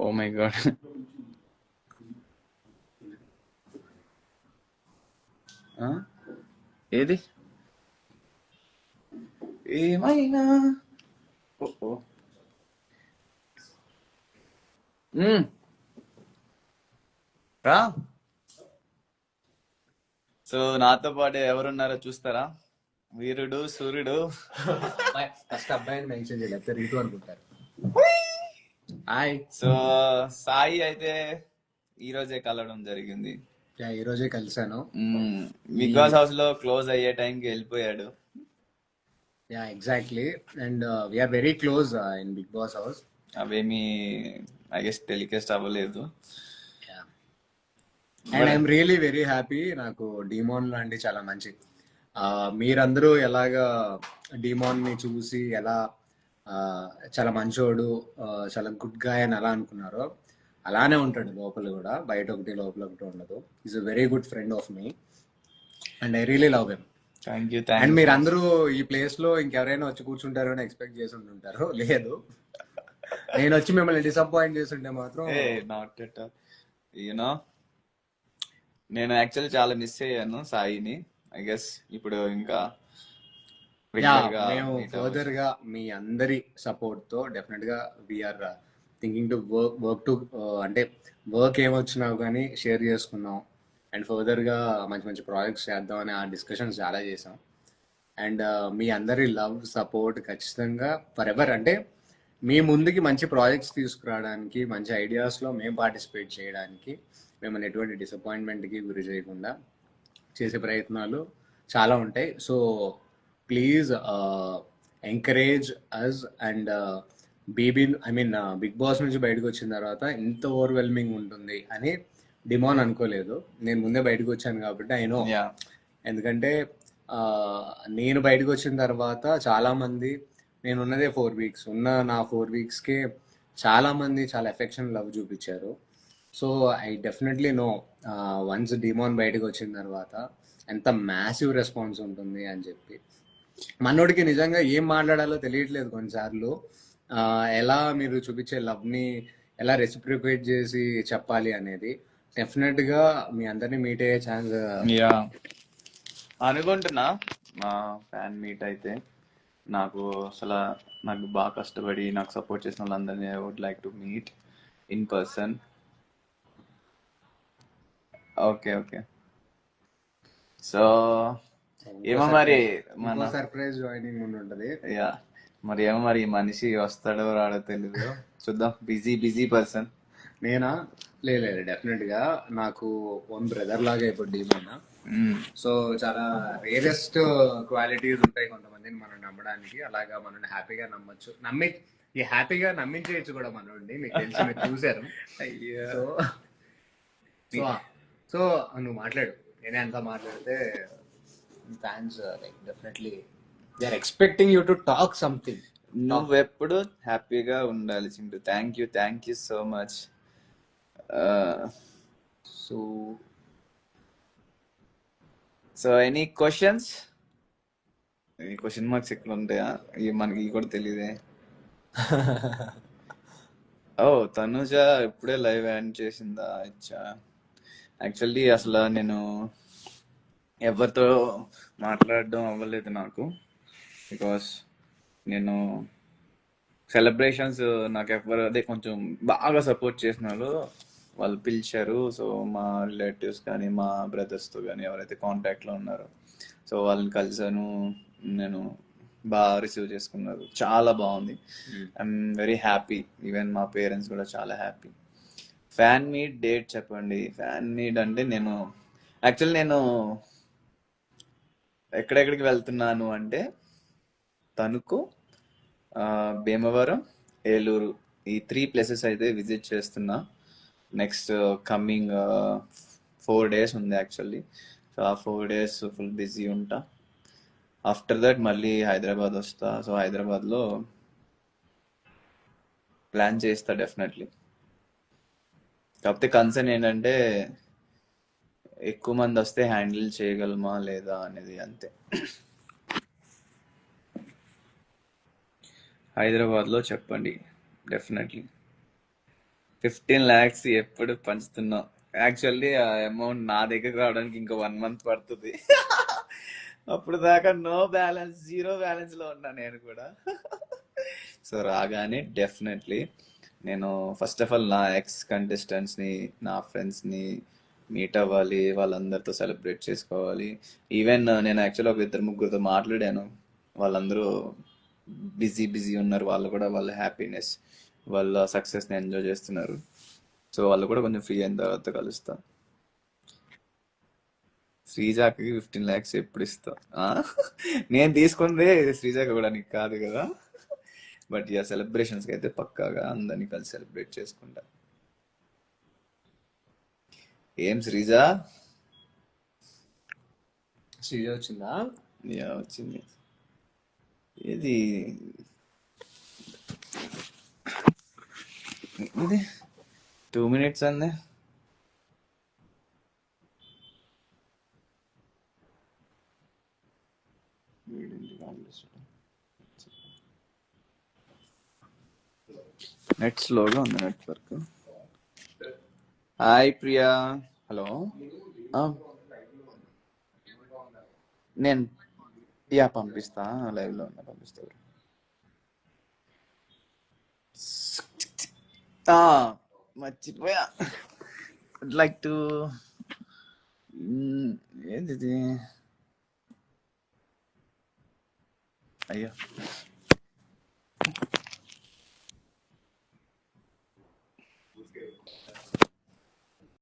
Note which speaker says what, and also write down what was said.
Speaker 1: Oh my God. ఏది ఏమైనా. ఓ రా. సో నాతో పాటు ఎవరున్నారో చూస్తారా? వీరుడు సూర్యుడు.
Speaker 2: ఫస్ట్ అబ్బాయిని మెన్షన్ చేయలేదు, రీతు అనుకుంటారు.
Speaker 1: హాయ్. సో సాయి అయితే ఈ రోజే కలవడం జరిగింది.
Speaker 2: ఈ రోజే కలిసాను.
Speaker 1: బిగ్ బాస్ హౌస్ లో క్లోజ్ అయ్యే టైంకి వెళ్ళిపోయాడు.
Speaker 2: Yeah exactly. And we're very close in Bigg Boss house.
Speaker 1: అవేమి ఐ గెస్ టెలికాస్ట్ అవ్వలేదు.
Speaker 2: And I'm really very happy. నాకు డిమాన్ లాంటి చాలా మంచి మీరందరూ ఎలాగా డిమాన్ ని చూసి ఎలా చాలా మంచోడు, చాలా గుడ్ గాయ్ అని ఎలా అనుకున్నారో అలానే ఉంటాడు లోపల కూడా. బయట ఒకటి లోపల ఒకటి ఉండదు. Is a very good friend of me and I really love him.
Speaker 1: Thank you.
Speaker 2: And మీరందరూ ఈ ప్లేస్ లో ఇంకెవరైనా వచ్చి కూర్చుంటారు అని ఎక్స్పెక్ట్ చేసి ఉంటుంటారు. లేదు, నేను వచ్చి మిమ్మల్ని డిసప్పాయింట్ చేస్తుంటే మాత్రం
Speaker 1: నాట్ ఎట్ ఆల్. యూనో నేను యాక్చువల్లీ చాలా మిస్ అయ్యాను సాయిని. ఐ గెస్ ఇప్పుడు ఇంకా
Speaker 2: మేము ఫర్దర్ గా మీ అందరి సపోర్ట్ తో డెఫినెట్ గా we're thinking to work to అంటే వర్క్ ఏమొచ్చినా కానీ షేర్ చేసుకున్నాం. అండ్ ఫర్దర్ గా మంచి మంచి ప్రాజెక్ట్స్ చేద్దాం అని ఆ డిస్కషన్స్ చాలా చేసాం. అండ్ మీ అందరి లవ్ సపోర్ట్ ఖచ్చితంగా ఫర్ ఎవర్, అంటే మీ ముందుకి మంచి ప్రాజెక్ట్స్ తీసుకురావడానికి, మంచి ఐడియాస్లో మేము పార్టిసిపేట్ చేయడానికి, మిమ్మల్ని ఎటువంటి డిసప్పాయింట్మెంట్కి గురి చేయకుండా చేసే ప్రయత్నాలు చాలా ఉంటాయి. So please encourage us. And Bigg Boss నుంచి బయటకు వచ్చిన తర్వాత ఇంత ఓవర్వెల్మింగ్ ఉంటుంది అని డిమాన్ అనుకోలేదు. నేను ముందే బయటకు వచ్చాను కాబట్టి ఐ నో. ఎందుకంటే నేను బయటకు వచ్చిన తర్వాత చాలా మంది, నేను ఉన్నదే 4 weeks, ఉన్న నా 4 weeksకే చాలా మంది చాలా ఎఫెక్షన్ లవ్ చూపించారు. So I definitely know once డిమాన్ బయటకు వచ్చిన తర్వాత ఎంత మ్యాసివ్ రెస్పాన్స్ ఉంటుంది అని చెప్పి. మనోడికి నిజంగా ఏం మాట్లాడాలో తెలియట్లేదు కొన్నిసార్లు. ఎలా మీరు చూపించే లవ్ని ఎలా రెసిప్రికేట్ చేసి చెప్పాలి అనేది. డెఫినెట్ గా మీ అందరినీ మీట్ అయ్యే ఛాన్స్
Speaker 1: అనుకుంటున్నా. మా ఫ్యాన్ మీట్ అయితే నాకు బాగా కష్టపడి నాకు సపోర్ట్ చేసిన వాళ్ళందరినీ I would like to meet in person. Okay okay. So ఏమో మరి మన
Speaker 2: సర్ప్రైజ్ జాయినింగ్ ఉంటుంది.
Speaker 1: యా మరి ఏమో మరి మనిషి వస్తాడో రాడో తెలీదు, చూద్దాం. Busy person.
Speaker 2: నేనా? లేదు, డెఫినెట్ గా నాకు ఓన్ బ్రదర్ లాగా ఇప్పుడు డీమైనా. సో చాలా రేరెస్ట్ క్వాలిటీస్ ఉంటాయి కొంతమందిని మనం నమ్మడానికి. అలాగా మనం హ్యాపీగా నమ్మచ్చు, హ్యాపీగా నమ్మించేయచ్చు కూడా మనోడిని. మీకు తెలిసి మీరు చూసారు. సో నువ్వు మాట్లాడు, నేనే అంతా మాట్లాడితే fans like definitely they are expecting you to talk something.
Speaker 1: నువ్వెప్పుడు హ్యాపీగా ఉండాలి Chintu. Thank you so much. So any questions? Question marks ఎక్కడ ఉంటాయా? మనకి కూడా తెలియదే. ఓ తనుజ ఇప్పుడే లైవ్ యాడ్ చేసిందా? అచ్చా. యాక్చువల్లీ అసలు నేను ఎవరితో మాట్లాడడం అవ్వలేదు నాకు. బికాస్ నేను సెలబ్రేషన్స్ నాకు ఎవరు అదే కొంచెం బాగా సపోర్ట్ చేసిన వాళ్ళు పిలిచారు. సో మా రిలేటివ్స్ కానీ మా బ్రదర్స్తో కానీ ఎవరైతే కాంటాక్ట్లో ఉన్నారో సో వాళ్ళని కలిసాను. నేను బాగా రిసీవ్ చేసుకున్నారు, చాలా బాగుంది. I'm very happy. ఈవెన్ మా పేరెంట్స్ కూడా చాలా హ్యాపీ. ఫ్యాన్ మీట్ డేట్ చెప్పండి. ఫ్యాన్ మీట్ అంటే నేను ఎక్కడెక్కడికి వెళ్తున్నాను అంటే తణుకు, భీమవరం, ఏలూరు, ఈ 3 places అయితే విజిట్ చేస్తున్నా. నెక్స్ట్ కమింగ్ 4 days ఉంది యాక్చువల్లీ. సో ఆ 4 days ఫుల్ బిజీ ఉంటా. ఆఫ్టర్ దట్ మళ్ళీ హైదరాబాద్ వస్తా. సో హైదరాబాద్లో ప్లాన్ చేస్తా డెఫినెట్లీ. కాకపోతే కన్సర్న్ ఏంటంటే ఎక్కువ మంది వస్తే హ్యాండిల్ చేయగలమా లేదా అనేది, అంతే. హైదరాబాద్లో చెప్పండి డెఫినెట్లీ. 15 lakhs ఎప్పుడు పంచుతున్నావు? యాక్చువల్లీ ఆ అమౌంట్ నా దగ్గర రావడానికి ఇంకా 1 month పడుతుంది. అప్పుడు దాకా నో బ్యాలెన్స్, జీరో బ్యాలెన్స్ లో ఉన్నా నేను కూడా. సో రాగానే డెఫినెట్లీ నేను ఫస్ట్ ఆఫ్ ఆల్ నా ఎక్స్ కంటెస్టెంట్స్ ని, నా ఫ్రెండ్స్ ని మీట్ అవ్వాలి, వాళ్ళందరితో సెలబ్రేట్ చేసుకోవాలి. ఈవెన్ నేను యాక్చువల్లీ ఒక ఇద్దరు ముగ్గురితో మాట్లాడాను. వాళ్ళందరూ బిజీ బిజీ ఉన్నారు. వాళ్ళు కూడా వాళ్ళ హ్యాపీనెస్, వాళ్ళ సక్సెస్ని ఎంజాయ్ చేస్తున్నారు. సో వాళ్ళు కూడా కొంచెం ఫ్రీ అయిన తర్వాత కలుస్తా. శ్రీజాకి 15 lakhs ఎప్పుడు ఇస్తా? ఆ? నేను తీసుకుందే శ్రీజాకి కూడా, నీకు కాదు కదా. బట్ ఇక సెలబ్రేషన్స్కి అయితే పక్కాగా అందరినీ కలిసి సెలబ్రేట్ చేసుకుంటా. ఏం శ్రీజా?
Speaker 2: శ్రీజ వచ్చిందా?
Speaker 1: యా వచ్చింది. ఏది ఇది 2 minutes అంది. నెట్ స్లోగా ఉంది, నెట్వర్క్. హాయ్ ప్రియా. హలో. నేను యా పంపిస్తా, లైవ్ లో ఉన్నా, పంపిస్తా. మర్చిపోయా. లైక్ టు ఏంది ఇది? అయ్యో